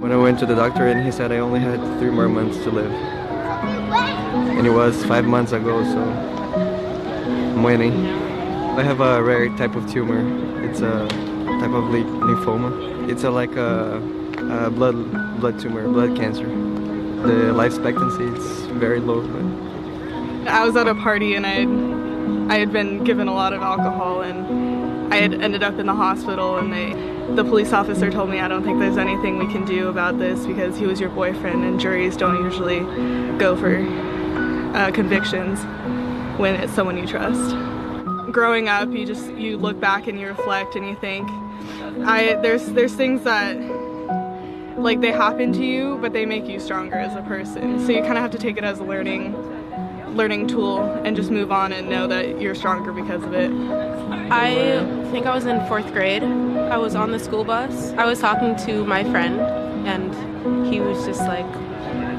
When I went to the doctor and he said I only had 3 more months to live. And it was 5 months ago, so I'm waiting. I have a rare type of tumor. It's a type of lymphoma. It's like a blood tumor, blood cancer. The life expectancy is very low. But I was at a party and I had been given a lot of alcohol and I had ended up in the hospital, and the police officer told me, I don't think there's anything we can do about this because he was your boyfriend and juries don't usually go for convictions when it's someone you trust. Growing up, you look back and you reflect and you think, there's things that like they happen to you, but they make you stronger as a person. So you kind of have to take it as a learning tool and just move on and know that you're stronger because of it. I think I was in 4th grade. I was on the school bus. I was talking to my friend and he was just like,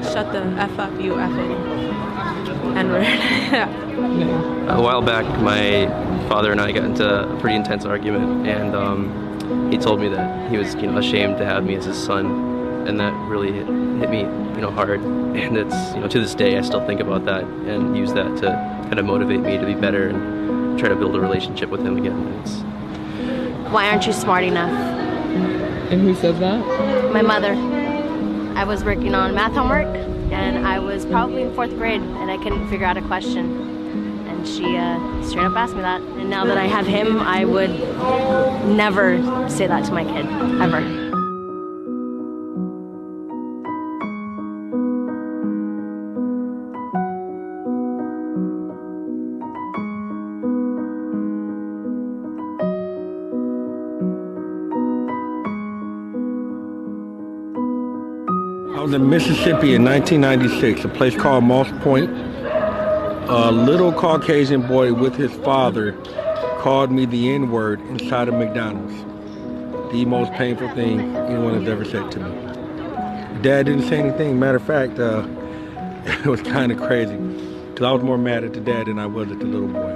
shut the F up, you effing N-word. A while back, my father and I got into a pretty intense argument, and he told me that he was ashamed to have me as his son. And that really hit me, hard. And it's, to this day, I still think about that and use that to kind of motivate me to be better and try to build a relationship with him again. Why aren't you smart enough? And who said that? My mother. I was working on math homework, and I was probably in 4th grade, and I couldn't figure out a question. And she straight up asked me that. And now that I have him, I would never say that to my kid, ever. I was in Mississippi in 1996, a place called Moss Point. A little Caucasian boy with his father called me the N-word inside of McDonald's. The most painful thing anyone has ever said to me. Dad didn't say anything. Matter of fact, it was kind of crazy because I was more mad at the dad than I was at the little boy.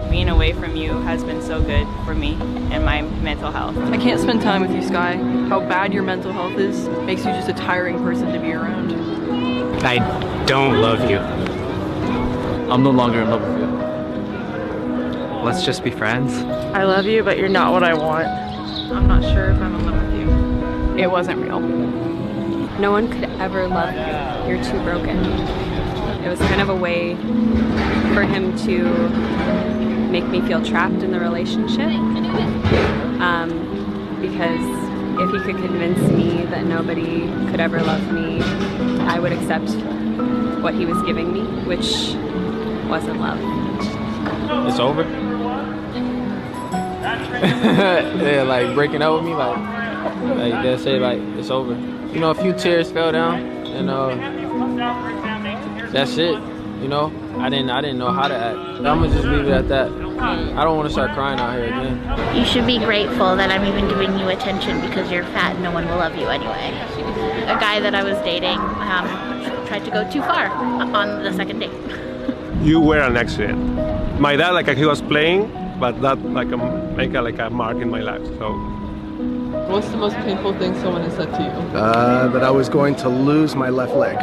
Being away from you has been so good for me and my mental health. I can't spend time with you, Sky. How bad your mental health is makes you just a tiring person to be around. I don't love you. I'm no longer in love with you. Let's just be friends. I love you, but you're not what I want. I'm not sure if I'm in love with you. It wasn't real. No one could ever love you. You're too broken. It was kind of a way for him to make me feel trapped in the relationship, because if he could convince me that nobody could ever love me, I would accept what he was giving me, which wasn't love. It's over? Yeah, like breaking up with me, like they say, like it's over. A few tears fell down, and that's it. I didn't know how to act. I'm gonna just leave it at that. I don't want to start crying out here again. You should be grateful that I'm even giving you attention because you're fat and no one will love you anyway. A guy that I was dating tried to go too far on the second date. You were an accident. My dad, he was playing, but that make a mark in my life. So. What's the most painful thing someone has said to you? That I was going to lose my left leg.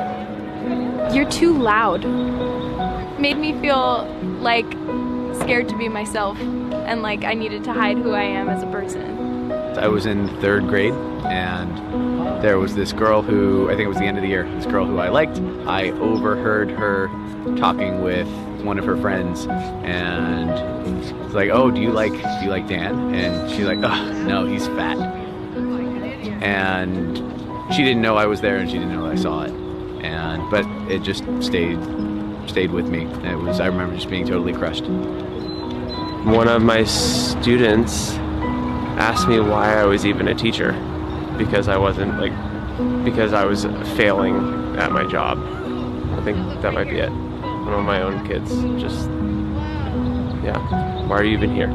You're too loud. Made me feel like scared to be myself and like I needed to hide who I am as a person. I was in 3rd grade and there was this girl who, I think it was the end of the year, this girl who I liked. I overheard her talking with one of her friends and it's like, oh, do you like Dan? And she's like, oh, no, he's fat. And she didn't know I was there and she didn't know I saw it. But it just stayed with me. I remember just being totally crushed. One of my students asked me why I was even a teacher, because I was failing at my job. I think that might be it. One of my own kids just, why are you even here?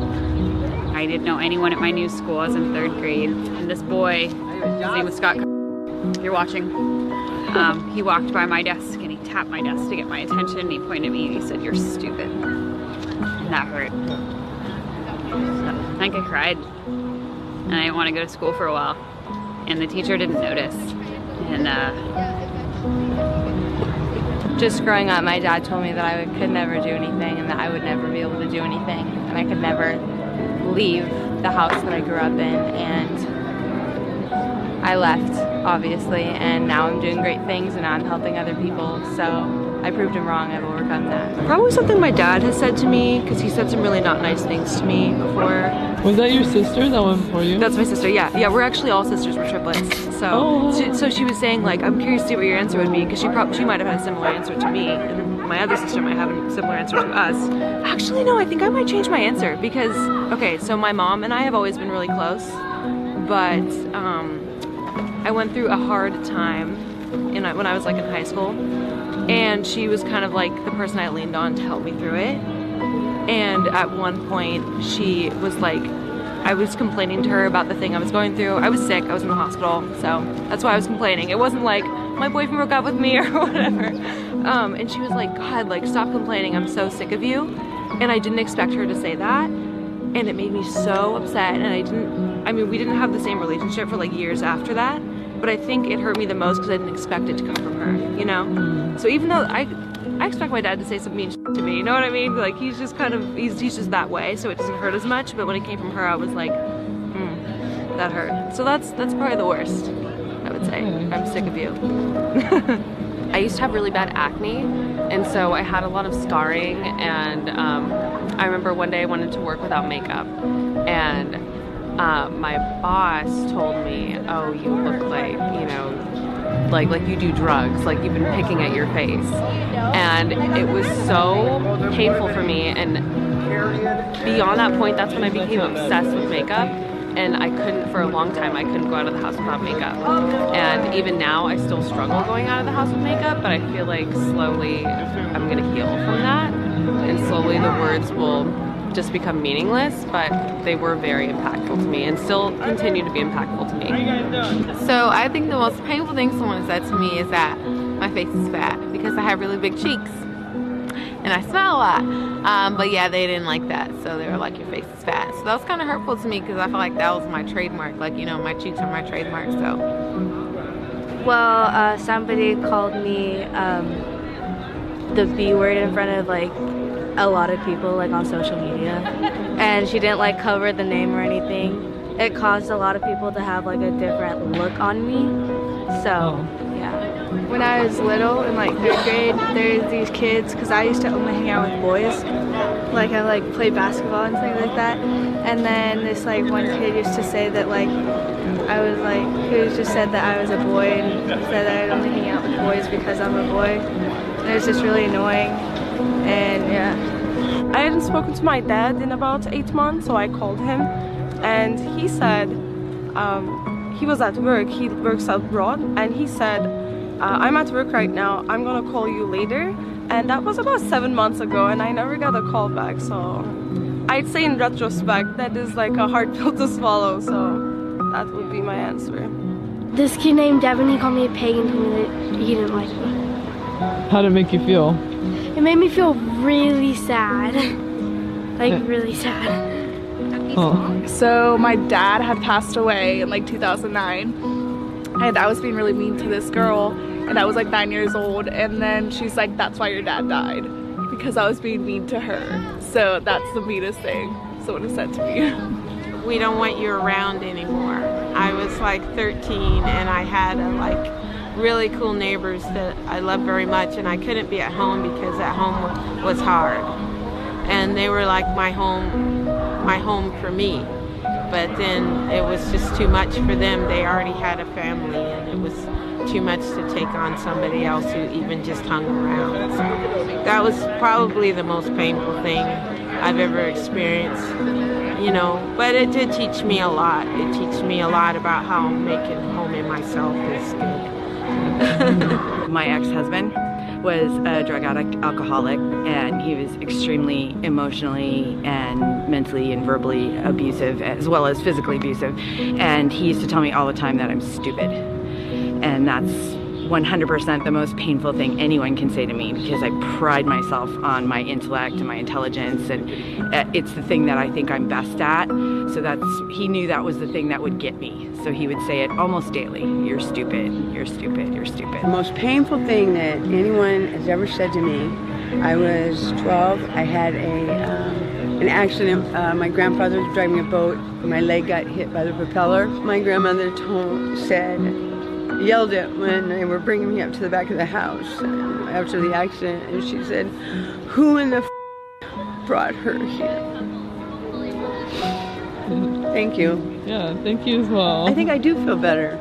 I didn't know anyone at my new school. I was in 3rd grade, and this boy, his name was Scott, you're watching, he walked by my desk and he tapped my desk to get my attention and he pointed at me and he said, "You're stupid." And that hurt. So I think I cried and I didn't want to go to school for a while. and the teacher didn't notice. And just growing up, my dad told me that I could never do anything and that I would never be able to do anything, and I could never leave the house that I grew up in, and I left, obviously, and now I'm doing great things and now I'm helping other people, so I proved him wrong. I've overcome that. Probably something my dad has said to me, because he said some really not nice things to me before. Was that your sister that went before you? That's my sister, yeah. Yeah, we're actually all sisters, we're triplets. So, so she was saying, like, I'm curious to see what your answer would be, because she might have had a similar answer to me, and my other sister might have a similar answer to us. Actually, no, I think I might change my answer, because, okay, so my mom and I have always been really close, but I went through a hard time when I was like in high school, and she was kind of like the person I leaned on to help me through it. And at one point she was like, I was complaining to her about the thing I was going through. I was sick, I was in the hospital, so that's why I was complaining. It wasn't like my boyfriend broke up with me or whatever. And she was like, God, like, stop complaining, I'm so sick of you. And I didn't expect her to say that, and it made me so upset. And I mean, we didn't have the same relationship for like years after that, but I think it hurt me the most because I didn't expect it to come from her, you know? So even though I expect my dad to say some mean shit to me, you know what I mean? Like, he's just kind of, he's just that way, so it doesn't hurt as much, but when it came from her, I was like, that hurt. So that's probably the worst, I would say. I'm sick of you. I used to have really bad acne, and so I had a lot of scarring, and I remember one day I wanted to work without makeup, and my boss told me, oh, you look like, you know, like you do drugs, like you've been picking at your face. And it was so painful for me, and beyond that point, that's when I became obsessed with makeup. And I couldn't, for a long time, I couldn't go out of the house without makeup. And even now, I still struggle going out of the house with makeup, but I feel like slowly I'm gonna heal from that. And slowly the words will just become meaningless, but they were very impactful to me and still continue to be impactful to me. So I think the most painful thing someone said to me is that my face is fat because I have really big cheeks and I smile a lot. But yeah, they didn't like that, so they were like, your face is fat. So that was kind of hurtful to me because I felt like that was my trademark, like, you know, my cheeks are my trademark. So well, somebody called me the B word in front of like a lot of people, like on social media, and she didn't like cover the name or anything. It caused a lot of people to have like a different look on me, so yeah. When I was little in like 3rd grade, there's these kids, because I used to only hang out with boys, like I like play basketball and things like that, and then this like one kid used to say that like I was like, he just said that I was a boy and said that I'd only hang out with boys because I'm a boy, and it was just really annoying. And yeah, I hadn't spoken to my dad in about 8 months, so I called him, and he said he was at work. He works abroad, and he said, I'm at work right now, I'm gonna call you later. And that was about 7 months ago, and I never got a call back. So I'd say in retrospect that is like a hard pill to swallow, so that would be my answer. This kid named Devin, he called me a pig and told me that he didn't like me. How did it make you feel? It made me feel really sad. Like really sad. Oh. So my dad had passed away in like 2009, and I was being really mean to this girl, and I was like 9 years old, and then she's like, that's why your dad died, because I was being mean to her. So that's the meanest thing someone has said to me. We don't want you around anymore. I was like 13, and I had like really cool neighbors that I loved very much, and I couldn't be at home because at home was hard, and they were like my home for me. But then it was just too much for them. They already had a family, and it was too much to take on somebody else who even just hung around. So that was probably the most painful thing I've ever experienced, you know, but it did teach me a lot. It teach me a lot about how making home in myself is good. My ex-husband was a drug addict, alcoholic, and he was extremely emotionally and mentally and verbally abusive, as well as physically abusive. And he used to tell me all the time that I'm stupid. And that's 100% the most painful thing anyone can say to me, because I pride myself on my intellect and my intelligence, and it's the thing that I think I'm best at. So he knew that was the thing that would get me. So he would say it almost daily. You're stupid, you're stupid, you're stupid. The most painful thing that anyone has ever said to me, I was 12, I had an accident. My grandfather was driving a boat, my leg got hit by the propeller. My grandmother yelled it when they were bringing me up to the back of the house after the accident, and she said, "Who in the brought her here?" Thank you. Yeah, thank you as well. I think I do feel better.